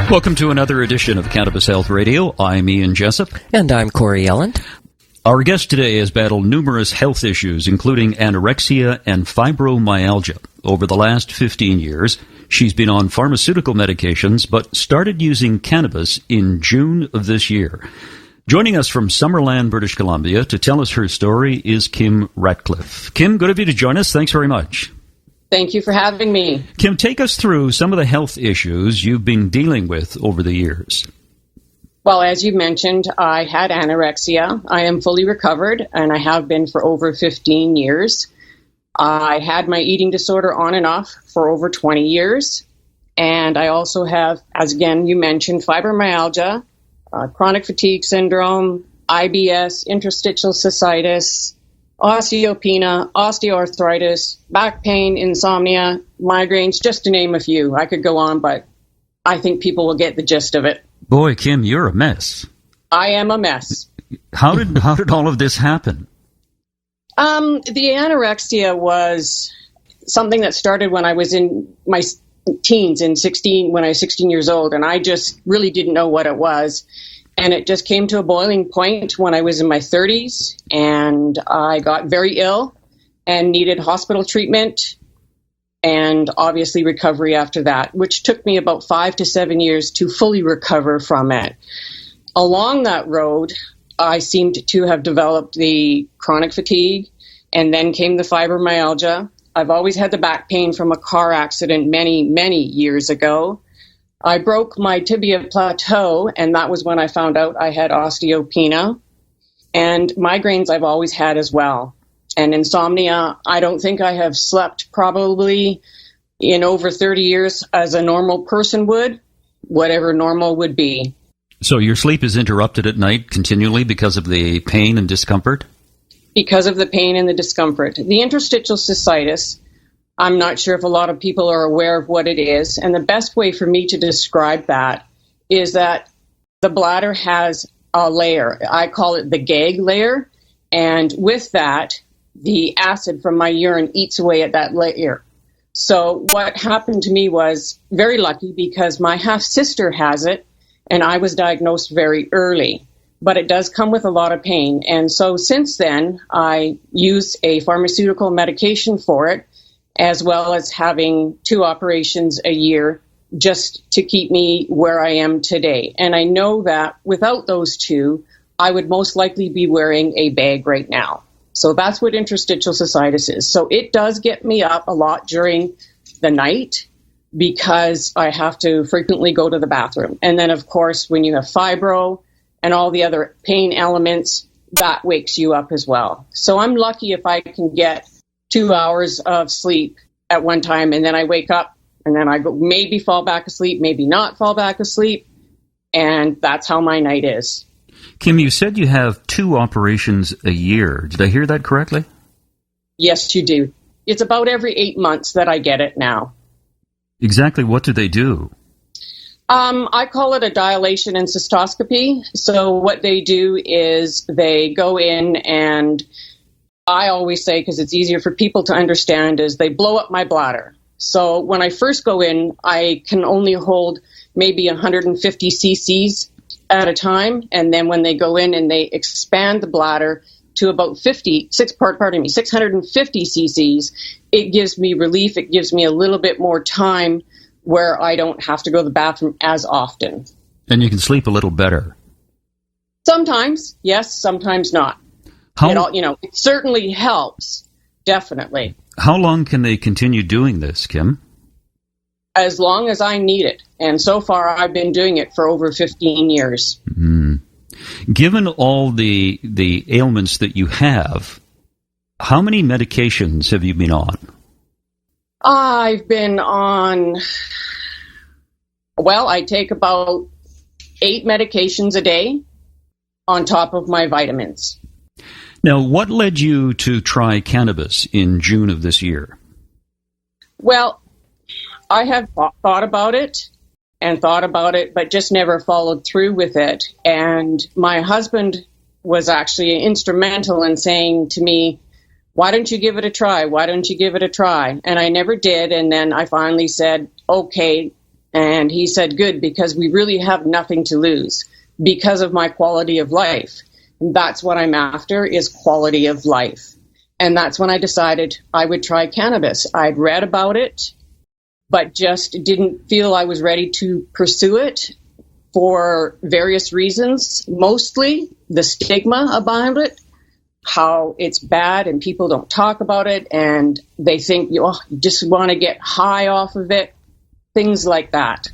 Welcome to another edition of Cannabis Health Radio. I'm Ian Jessup. And I'm Corey Elland. Our guest today has battled numerous health issues, including anorexia and fibromyalgia. Over the last 15 years, she's been on pharmaceutical medications, but started using cannabis in June of this year. Joining us from Summerland, British Columbia, to tell us her story is Kim Ratcliffe. Kim, good of you to join us. Thanks very much. Thank you for having me. Kim, take us through some of the health issues you've been dealing with over the years. Well, as you mentioned, I had anorexia. I am fully recovered, and I have been for over 15 years. I had my eating disorder on and off for over 20 years. And I also have, as again you mentioned, fibromyalgia, chronic fatigue syndrome, IBS, interstitial cystitis, osteopenia, osteoarthritis, back pain, insomnia, migraines, just to name a few. I could go on, but I think people will get the gist of it. Boy, Kim, you're a mess. I am a mess. How did all of this happen? The anorexia was something that started when I was in my teens, when I was 16 years old, and I just really didn't know what it was. And it just came to a boiling point when I was in my 30s, and I got very ill and needed hospital treatment and obviously recovery after that, which took me about 5 to 7 years to fully recover from it. Along that road, I seemed to have developed the chronic fatigue, and then came the fibromyalgia. I've always had the back pain from a car accident many, many years ago. I broke my tibia plateau, and that was when I found out I had osteopenia. And migraines I've always had as well. And insomnia, I don't think I have slept probably in over 30 years as a normal person would, whatever normal would be. So your sleep is interrupted at night continually because of the pain and discomfort? Because of the pain and the discomfort. The interstitial cystitis, I'm not sure if a lot of people are aware of what it is. And the best way for me to describe that is that the bladder has a layer. I call it the gag layer. And with that, the acid from my urine eats away at that layer. So what happened to me was very lucky because my half-sister has it, and I was diagnosed very early. But it does come with a lot of pain. And so since then, I use a pharmaceutical medication for it, as well as having 2 operations a year just to keep me where I am today. And I know that without those 2, I would most likely be wearing a bag right now. So that's what interstitial cystitis is. So it does get me up a lot during the night because I have to frequently go to the bathroom. And then, of course, when you have fibro and all the other pain elements, that wakes you up as well. So I'm lucky if I can get 2 hours of sleep at one time, and then I wake up, and then I go maybe fall back asleep, maybe not fall back asleep, and that's how my night is. Kim, you said you have 2 operations a year. Did I hear that correctly? Yes, you do. It's about every 8 months that I get it now. Exactly what do they do? I call it a dilation and cystoscopy. So what they do is they go in, and I always say, because it's easier for people to understand, is they blow up my bladder. So when I first go in, I can only hold maybe 150 cc's at a time. And then when they go in and they expand the bladder to about 650 cc's, it gives me relief. It gives me a little bit more time where I don't have to go to the bathroom as often. And you can sleep a little better. Sometimes, yes, sometimes not. It certainly helps, definitely. How long can they continue doing this, Kim? As long as I need it. And so far, I've been doing it for over 15 years. Mm. Given all the ailments that you have, how many medications have you been on? I've been on, I take about 8 medications a day on top of my vitamins. Now, what led you to try cannabis in June of this year? Well, I have thought about it, but just never followed through with it. And my husband was actually instrumental in saying to me, why don't you give it a try? Why don't you give it a try? And I never did. And then I finally said, okay, And he said, good, because we really have nothing to lose because of my quality of life. And that's what I'm after, is quality of life. And that's when I decided I would try cannabis. I'd read about it, but just didn't feel I was ready to pursue it for various reasons. Mostly the stigma about it, how it's bad and people don't talk about it, and they think you just want to get high off of it, things like that.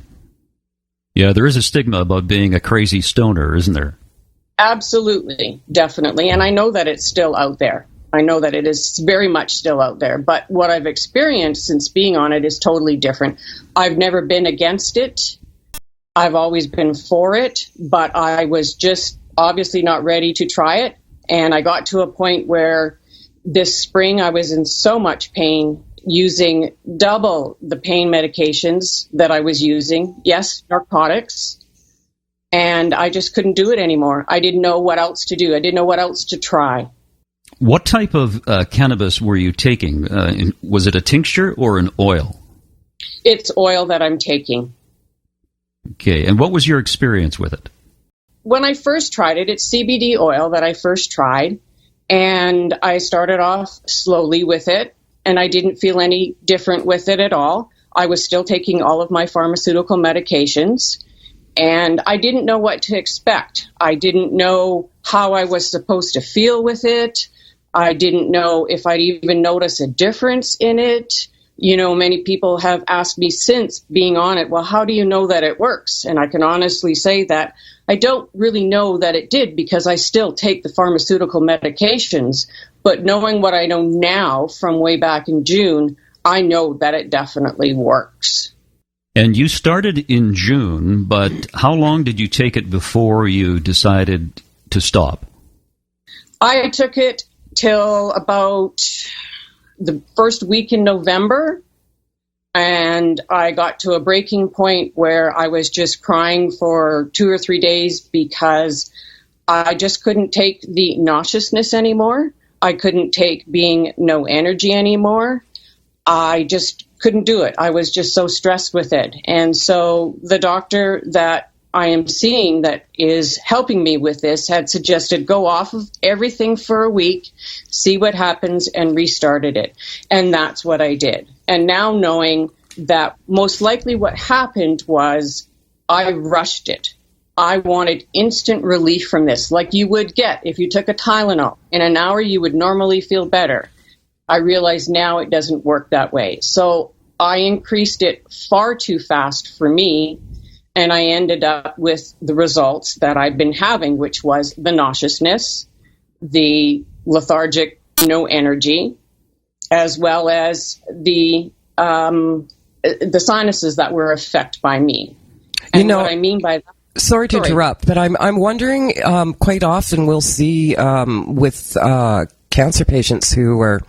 Yeah, there is a stigma about being a crazy stoner, isn't there? Absolutely, definitely. And I know that it's still out there. I know that it is very much still out there. But what I've experienced since being on it is totally different. I've never been against it. I've always been for it. But I was just obviously not ready to try it. And I got to a point where this spring I was in so much pain, using double the pain medications that I was using. Yes, narcotics. And I just couldn't do it anymore. I didn't know what else to do. I didn't know what else to try. What type of cannabis were you taking? Was it a tincture or an oil? It's oil that I'm taking. Okay, and what was your experience with it? When I first tried it, it's CBD oil that I first tried, and I started off slowly with it, and I didn't feel any different with it at all. I was still taking all of my pharmaceutical medications, and I didn't know what to expect. I didn't know how I was supposed to feel with it. I didn't know if I'd even notice a difference in it. You know, many people have asked me since being on it, well, how do you know that it works? And I can honestly say that I don't really know that it did, because I still take the pharmaceutical medications. But knowing what I know now from way back in June, I know that it definitely works. And you started in June, but how long did you take it before you decided to stop? I took it till about the first week in November, and I got to a breaking point where I was just crying for 2 or 3 days because I just couldn't take the nauseousness anymore. I couldn't take being no energy anymore. I just couldn't do it. I was just so stressed with it. And so the doctor that I am seeing that is helping me with this had suggested go off of everything for a week, see what happens, and restarted it. And that's what I did. And now knowing that most likely what happened was I rushed it. I wanted instant relief from this, like you would get if you took a Tylenol. In an hour, you would normally feel better. I realize now it doesn't work that way. So I increased it far too fast for me. And I ended up with the results that I've been having, which was the nauseousness, the lethargic, no energy, as well as the sinuses that were affected by me. And what I mean by that. Sorry to interrupt, but I'm wondering. Quite often we'll see with cancer patients who are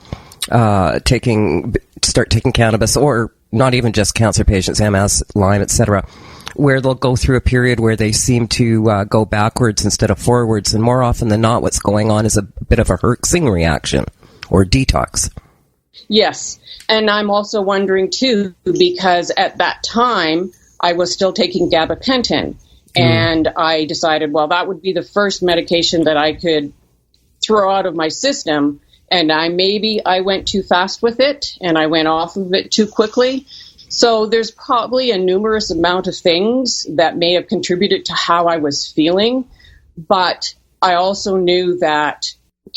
start taking cannabis, or not even just cancer patients, MS, Lyme, etc., where they'll go through a period where they seem to go backwards instead of forwards, and more often than not, what's going on is a bit of a herxing reaction or detox. Yes, and I'm also wondering too, because at that time I was still taking gabapentin. And I decided, well, that would be the first medication that I could throw out of my system. And I went too fast with it, and I went off of it too quickly. So there's probably a numerous amount of things that may have contributed to how I was feeling. But I also knew that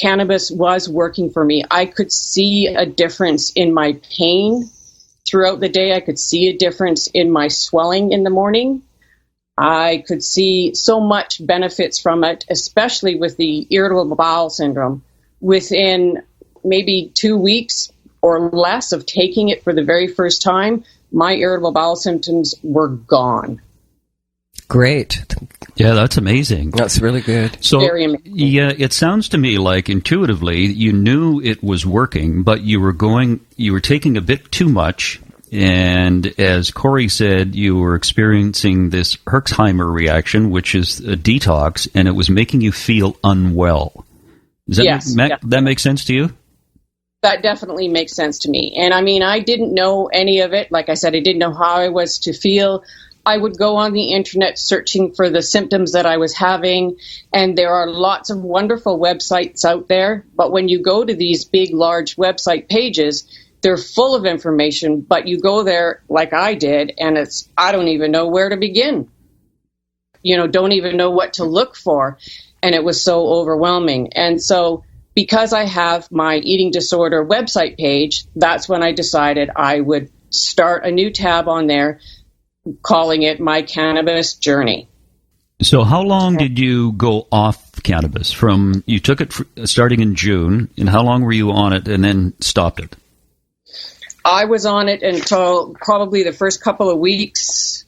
cannabis was working for me. I could see a difference in my pain throughout the day. I could see a difference in my swelling in the morning. I could see so much benefits from it, especially with the irritable bowel syndrome. Within maybe 2 weeks or less of taking it for the very first time, my irritable bowel symptoms were gone. Great. Yeah, that's amazing. That's really good. So, very amazing. Yeah, it sounds to me like intuitively you knew it was working, but you were taking a bit too much. And as Corey said, you were experiencing this Herxheimer reaction, which is a detox, and it was making you feel unwell. Does that make sense to you? That definitely makes sense to me. And I mean, I didn't know any of it. Like I said, I didn't know how I was to feel. I would go on the internet searching for the symptoms that I was having, and there are lots of wonderful websites out there, but when you go to these big, large website pages, they're full of information, but you go there like I did, and I don't even know where to begin. Don't even know what to look for, and it was so overwhelming. And so because I have my eating disorder website page, that's when I decided I would start a new tab on there, calling it My Cannabis Journey. So how long did you go off cannabis? You took it starting in June, and how long were you on it and then stopped it? I was on it until probably the first couple of weeks,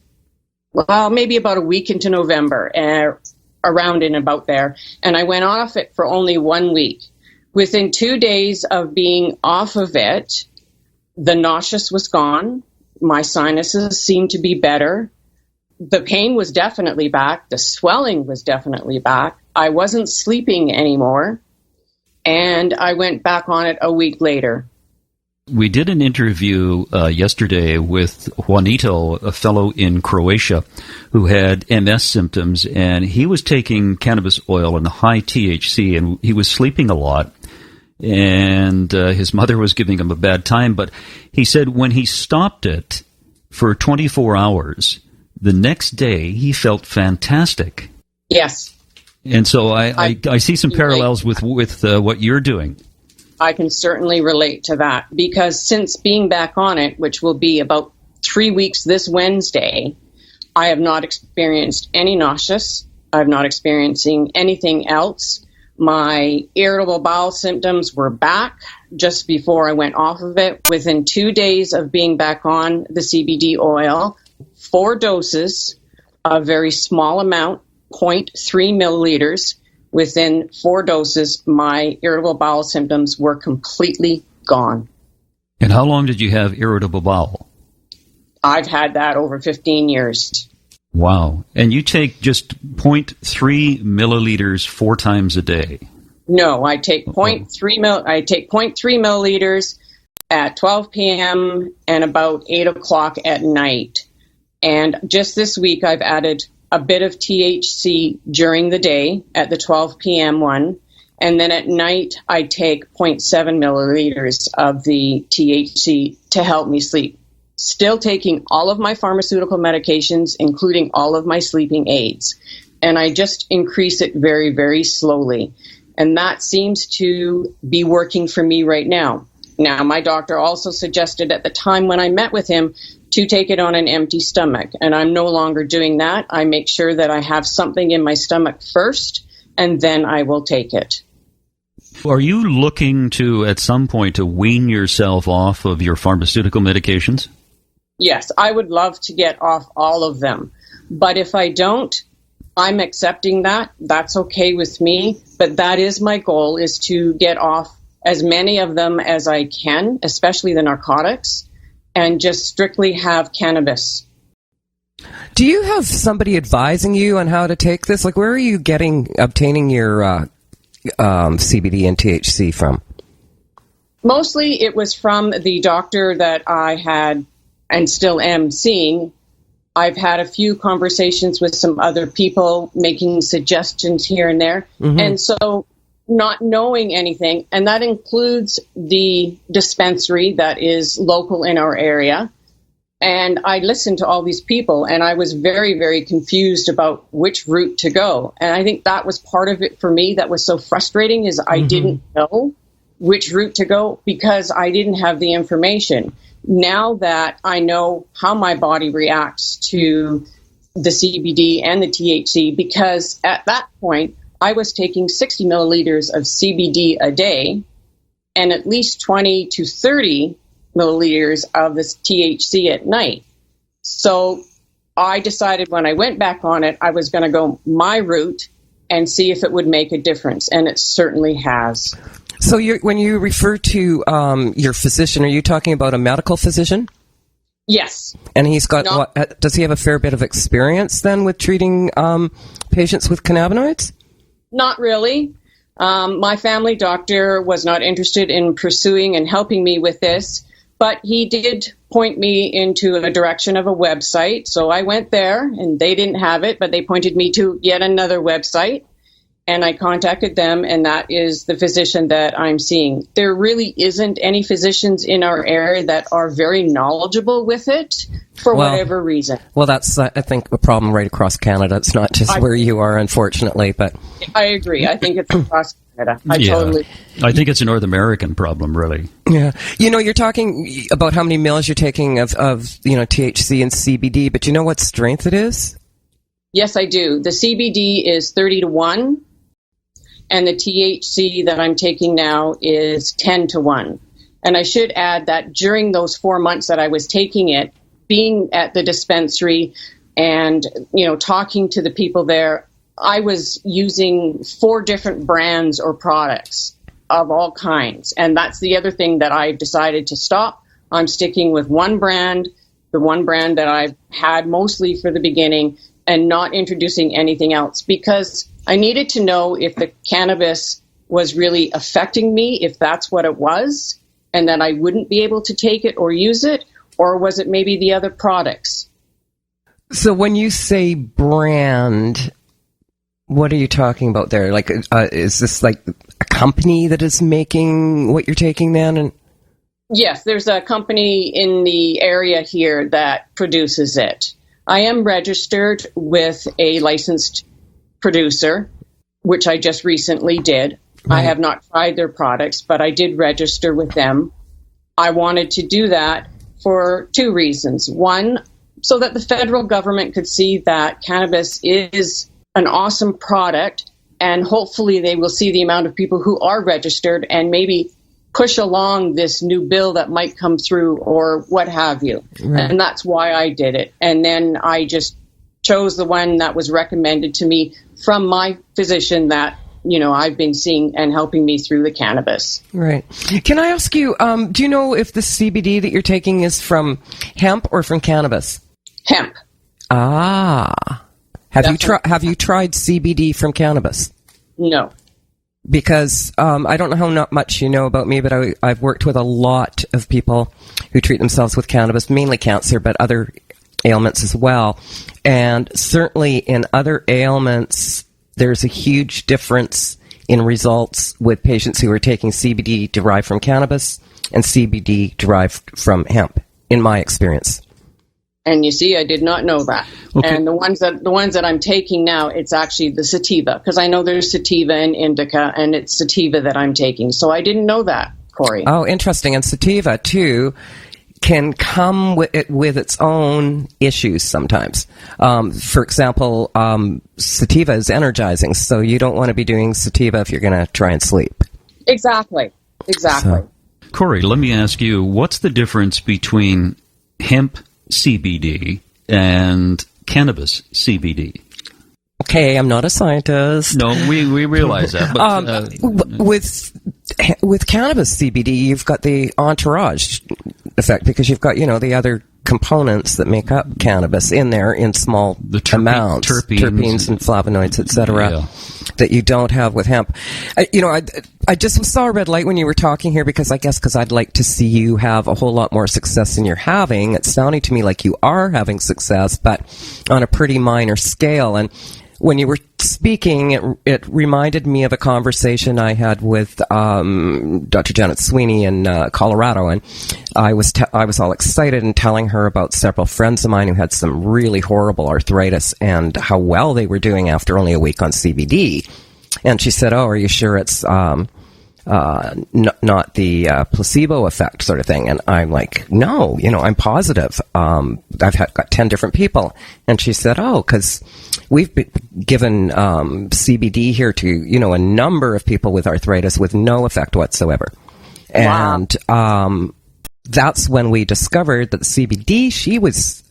well, maybe about a week into November, around and about there. And I went off it for only 1 week. Within 2 days of being off of it, the nausea was gone. My sinuses seemed to be better. The pain was definitely back. The swelling was definitely back. I wasn't sleeping anymore. And I went back on it a week later. We did an interview yesterday with Juanito, a fellow in Croatia who had MS symptoms, and he was taking cannabis oil and high THC, and he was sleeping a lot, and his mother was giving him a bad time, but he said when he stopped it for 24 hours, the next day he felt fantastic. Yes. And so I see some parallels with what you're doing. I can certainly relate to that, because since being back on it, which will be about 3 weeks this Wednesday, I have not experienced any nausea. I'm not experiencing anything else. My irritable bowel symptoms were back just before I went off of it. Within 2 days of being back on the CBD oil, 4 doses, a very small amount, 0.3 milliliters. Within 4 doses, my irritable bowel symptoms were completely gone. And how long did you have irritable bowel? I've had that over 15 years. Wow. And you take just 0.3 milliliters 4 times a day? No, I take 0.3 milliliters at 12 p.m. and about 8 o'clock at night. And just this week, I've added a bit of THC during the day at the 12 p.m. one, and then at night I take 0.7 milliliters of the THC to help me sleep. Still taking all of my pharmaceutical medications, including all of my sleeping aids, and I just increase it very, very slowly. And that seems to be working for me right now. Now, my doctor also suggested at the time when I met with him to take it on an empty stomach, and I'm no longer doing that. I make sure that I have something in my stomach first, and then I will take it. Are you looking to, at some point, to wean yourself off of your pharmaceutical medications? Yes, I would love to get off all of them. But if I don't, I'm accepting that. That's okay with me. But that is my goal, is to get off as many of them as I can, especially the narcotics, and just strictly have cannabis. Do you have somebody advising you on how to take this? Like, where are you obtaining your CBD and THC from? Mostly it was from the doctor that I had and still am seeing. I've had a few conversations with some other people making suggestions here and there. Mm-hmm. And so not knowing anything, and that includes the dispensary that is local in our area. And I listened to all these people, and I was very, very confused about which route to go. And I think that was part of it for me that was so frustrating, is I didn't know which route to go because I didn't have the information. Now that I know how my body reacts to the CBD and the THC, because at that point, I was taking 60 milliliters of CBD a day and at least 20 to 30 milliliters of this THC at night. So I decided when I went back on it, I was going to go my route and see if it would make a difference. And it certainly has. So when you refer to your physician, are you talking about a medical physician? Yes. And he's got, does he have a fair bit of experience then with treating patients with cannabinoids? Not really. My family doctor was not interested in pursuing and helping me with this. But he did point me into a direction of a website. So I went there, and they didn't have it, but they pointed me to yet another website. And I contacted them, and that is the physician that I'm seeing. There really isn't any physicians in our area that are very knowledgeable with it for whatever reason. Well, that's, I think, a problem right across Canada. It's not just where you are, unfortunately. But I agree. I think it's across Canada. I think it's a North American problem, really. Yeah. You're talking about how many mils you're taking of THC and CBD, but do you know what strength it is? Yes, I do. The CBD is 30-1. And the THC that I'm taking now is 10-1. And I should add that during those 4 months that I was taking it, being at the dispensary and, talking to the people there, I was using 4 different brands or products of all kinds. And that's the other thing that I decided to stop. I'm sticking with one brand, the one brand that I've had mostly for the beginning, and not introducing anything else, because I needed to know if the cannabis was really affecting me, if that's what it was, and that I wouldn't be able to take it or use it, or was it maybe the other products? So when you say brand, what are you talking about there? Like, is this like a company that is making what you're taking then? And yes, there's a company in the area here that produces it. I am registered with a licensed producer, which I just recently did. Right. I have not tried their products, but I did register with them. I wanted to do that for 2 reasons. One, so that the federal government could see that cannabis is an awesome product, and hopefully they will see the amount of people who are registered and maybe push along this new bill that might come through or what have you. Right. And that's why I did it. And then I just chose the one that was recommended to me from my physician that, I've been seeing and helping me through the cannabis. Right. Can I ask you, do you know if the CBD that you're taking is from hemp or from cannabis? Hemp. Ah. Have you tried CBD from cannabis? No. Because I don't know how much you know about me, but I've worked with a lot of people who treat themselves with cannabis, mainly cancer, but other ailments as well. And certainly in other ailments, there's a huge difference in results with patients who are taking CBD derived from cannabis and CBD derived from hemp, in my experience. And you see, I did not know that. Okay. And the ones that I'm taking now, it's actually the sativa, because I know there's sativa and indica, and it's sativa that I'm taking. So I didn't know that, Corey. Oh, interesting. And sativa, too, can come with its own issues sometimes. For example, sativa is energizing, so you don't want to be doing sativa if you're going to try and sleep. Exactly. So. Corey, let me ask you, what's the difference between hemp CBD and cannabis CBD? Okay, I'm not a scientist. No, we realize that. But, with cannabis CBD, you've got the entourage effect, because you've got, the other components that make up cannabis in there in small amounts, terpenes and flavonoids, etc., that you don't have with hemp. I just saw a red light when you were talking here, because I'd like to see you have a whole lot more success than you're having. It's sounding to me like you are having success, but on a pretty minor scale. And when you were speaking, it reminded me of a conversation I had with Dr. Janet Sweeney in Colorado, and I was all excited and telling her about several friends of mine who had some really horrible arthritis and how well they were doing after only a week on CBD. And she said, "Oh, are you sure it's not the placebo effect sort of thing?" And I'm like, "No, I'm positive. I've got 10 different people." And she said, "Oh, because we've been given CBD here to, a number of people with arthritis with no effect whatsoever." Wow. And that's when we discovered that the CBD she was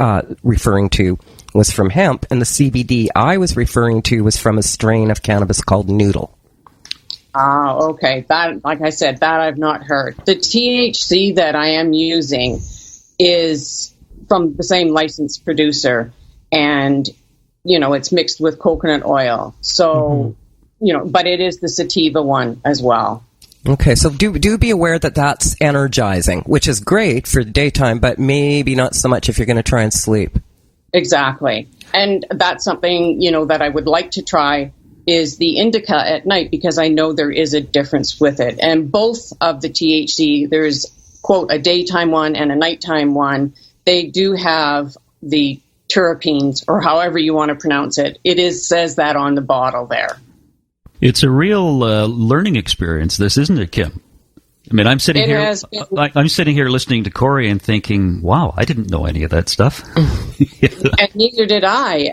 referring to was from hemp, and the CBD I was referring to was from a strain of cannabis called Noodle. Okay. That, like I said, that I've not heard. The THC that I am using is from the same licensed producer, and, it's mixed with coconut oil. So, but it is the sativa one as well. Okay, so do be aware that that's energizing, which is great for the daytime, but maybe not so much if you're going to try and sleep. Exactly. And that's something, that I would like to try is the indica at night, because I know there is a difference with it. And both of the THC, there's, quote, a daytime one and a nighttime one. They do have the terpenes, or however you want to pronounce it. Says that on the bottle there. It's a real learning experience, this, isn't it, Kim? I mean, I'm sitting here listening to Corey and thinking, wow, I didn't know any of that stuff. And neither did I.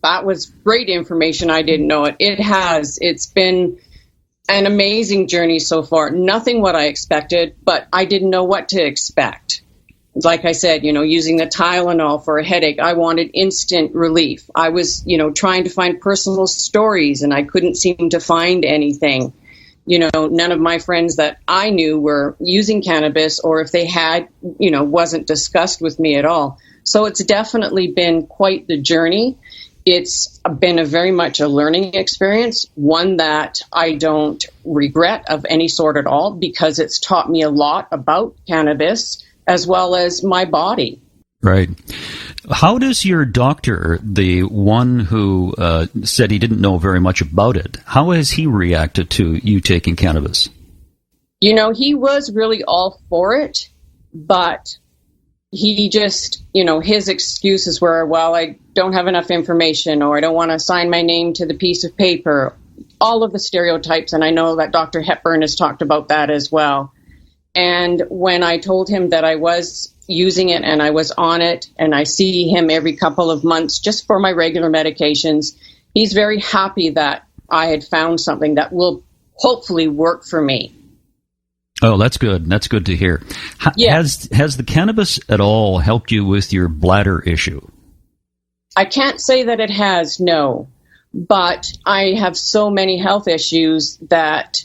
That was great information. I didn't know it. It's been an amazing journey so far. Nothing what I expected, but I didn't know what to expect. Like I said, using the Tylenol for a headache, I wanted instant relief. I was, trying to find personal stories, and I couldn't seem to find anything. None of my friends that I knew were using cannabis, or if they had, wasn't discussed with me at all. So it's definitely been quite the journey. It's been a very much a learning experience, one that I don't regret of any sort at all, because it's taught me a lot about cannabis as well as my body. Right. How does your doctor, the one who said he didn't know very much about it, how has he reacted to you taking cannabis? He was really all for it, but he just, his excuses were, well, I don't have enough information, or I don't want to sign my name to the piece of paper, all of the stereotypes. And I know that Dr. Hepburn has talked about that as well. And when I told him that I was using it and I was on it, and I see him every couple of months just for my regular medications, he's very happy that I had found something that will hopefully work for me. Oh, that's good. That's good to hear. Has the cannabis at all helped you with your bladder issue? I can't say that it has, no. But I have so many health issues that,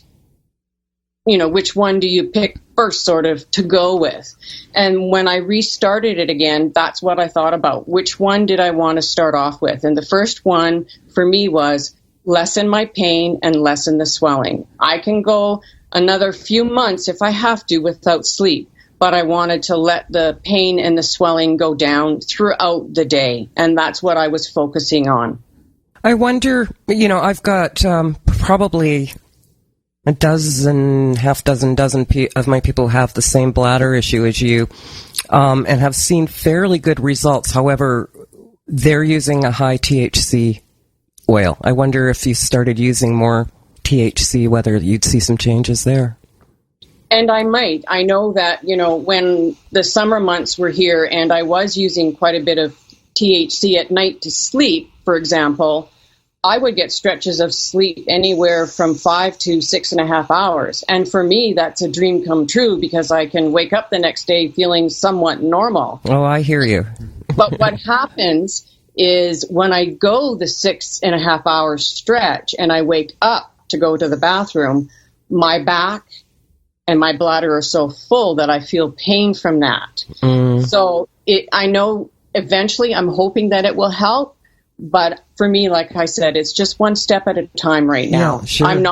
which one do you pick first, sort of, to go with? And when I restarted it again, that's what I thought about. Which one did I want to start off with? And the first one for me was lessen my pain and lessen the swelling. I can go another few months if I have to without sleep, but I wanted to let the pain and the swelling go down throughout the day. And that's what I was focusing on. I wonder, I've got probably a dozen of my people have the same bladder issue as you, and have seen fairly good results. However, they're using a high THC oil. I wonder if you started using more THC, whether you'd see some changes there. And I might. I know that, when the summer months were here and I was using quite a bit of THC at night to sleep, for example, I would get stretches of sleep anywhere from 5 to 6.5 hours. And for me, that's a dream come true, because I can wake up the next day feeling somewhat normal. Oh, I hear you. But what happens is when I go the 6.5 hour stretch and I wake up to go to the bathroom, my back and my bladder are so full that I feel pain from that. So I know eventually I'm hoping that it will help. But for me, like I said, it's just one step at a time right now. Yeah, sure. I'm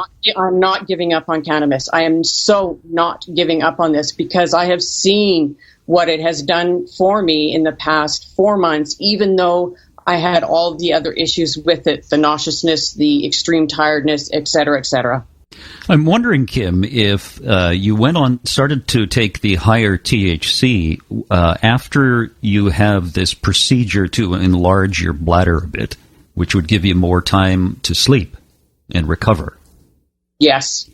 not giving up on cannabis. I am so not giving up on this, because I have seen what it has done for me in the past 4 months, even though I had all the other issues with it, the nauseousness, the extreme tiredness, et cetera, et cetera. I'm wondering, Kim, if you started to take the higher THC after you have this procedure to enlarge your bladder a bit, which would give you more time to sleep and recover. Yes.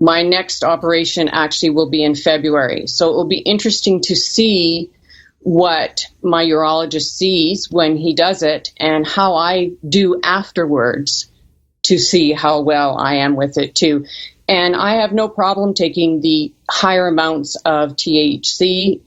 My next operation actually will be in February. So it will be interesting to see what my urologist sees when he does it and how I do afterwards, to see how well I am with it too. And I have no problem taking the higher amounts of THC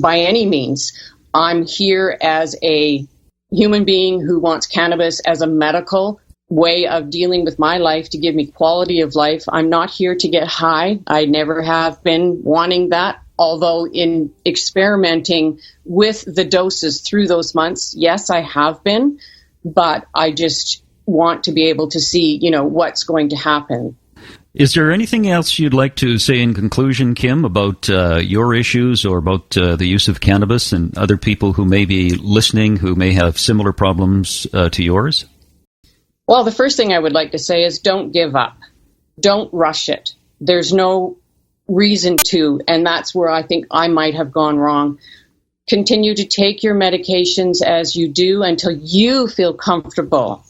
by any means. I'm here as a human being who wants cannabis as a medical way of dealing with my life, to give me quality of life. I'm not here to get high. I never have been wanting that. Although in experimenting with the doses through those months, yes, I have been, but I just want to be able to see, what's going to happen. Is there anything else you'd like to say in conclusion, Kim, about your issues or about the use of cannabis and other people who may be listening who may have similar problems to yours? Well, the first thing I would like to say is don't give up. Don't rush it. There's no reason to, and that's where I think I might have gone wrong. Continue to take your medications as you do until you feel comfortable,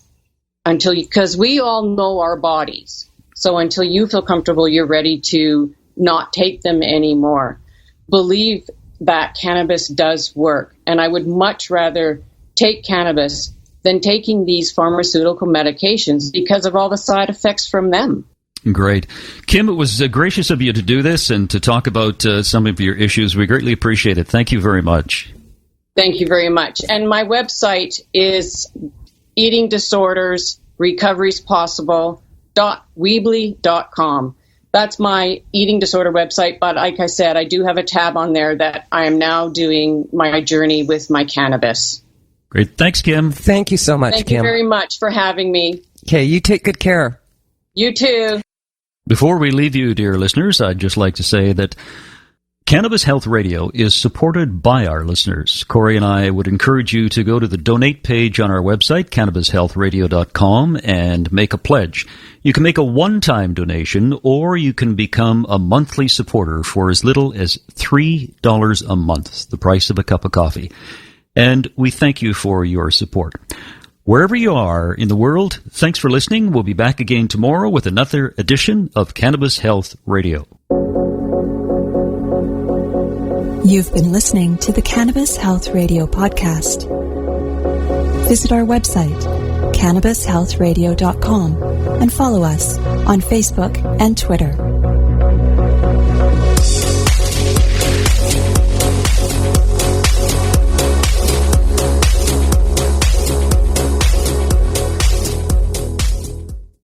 because we all know our bodies. So until you feel comfortable, you're ready to not take them anymore. Believe that cannabis does work. And I would much rather take cannabis than taking these pharmaceutical medications because of all the side effects from them. Great. Kim, it was gracious of you to do this and to talk about some of your issues. We greatly appreciate it. Thank you very much. Thank you very much. And my website is Eating Disorders, Recoveries Possible. .weebly.com. That's my eating disorder website, but like I said, I do have a tab on there that I am now doing my journey with my cannabis. Great. Thanks, Kim. Thank you so much, Kim. Thank you very much for having me. Okay, you take good care. You too. Before we leave you, dear listeners, I'd just like to say that Cannabis Health Radio is supported by our listeners. Corey and I would encourage you to go to the donate page on our website, cannabishealthradio.com, and make a pledge. You can make a one-time donation, or you can become a monthly supporter for as little as $3 a month, the price of a cup of coffee. And we thank you for your support. Wherever you are in the world, thanks for listening. We'll be back again tomorrow with another edition of Cannabis Health Radio. You've been listening to the Cannabis Health Radio podcast. Visit our website, cannabishealthradio.com, and follow us on Facebook and Twitter.